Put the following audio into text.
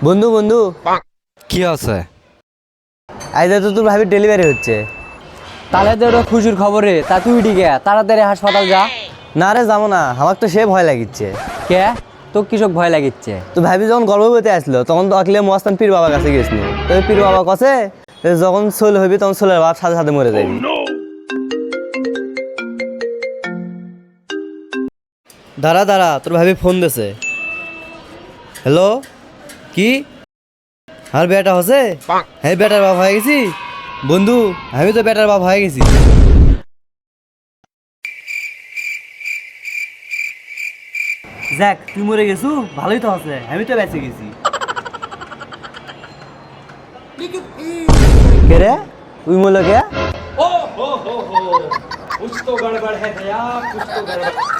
বন্ধু বন্ধু, কি আছে? আজ তো তোর ভাবির ডেলিভারি হচ্ছে। তাহলে তো ওটা খুশির খবর রে। তা তুই ঠিক তাড়াতাড়ি হাসপাতাল যা। না রে, যাবো না, আমার তো সে ভয় লাগিচ্ছে। কে? তো কৃষক ভয় লাগিচ্ছে? তো ভাবি যখন গর্ভবতী আসলো তখন তো অকলে মস্তান পীর বাবার কাছে গেছিল। তো পীর বাবা কাছে যখন সোল হইবি তখন সোলের বাপ সাথে সাথে মরে যাবি। দাঁড়া দাঁড়া, তোর ভাবি ফোন দিছে। হ্যালো, কি আর বেটা হচ্ছে? হ্যাঁ, বেটার বাপ হয়ে গেছি। বন্ধু, আমি তো বেটার বাপ হয়ে গেছি। যাক, তুই মরে গেছু, ভালোই তো আছে, আমি তো বেঁচে গেছি। কে রে, তুই মরলো কে? कुछ तो गड़बड़ है भैया, कुछ तो गड़बड़।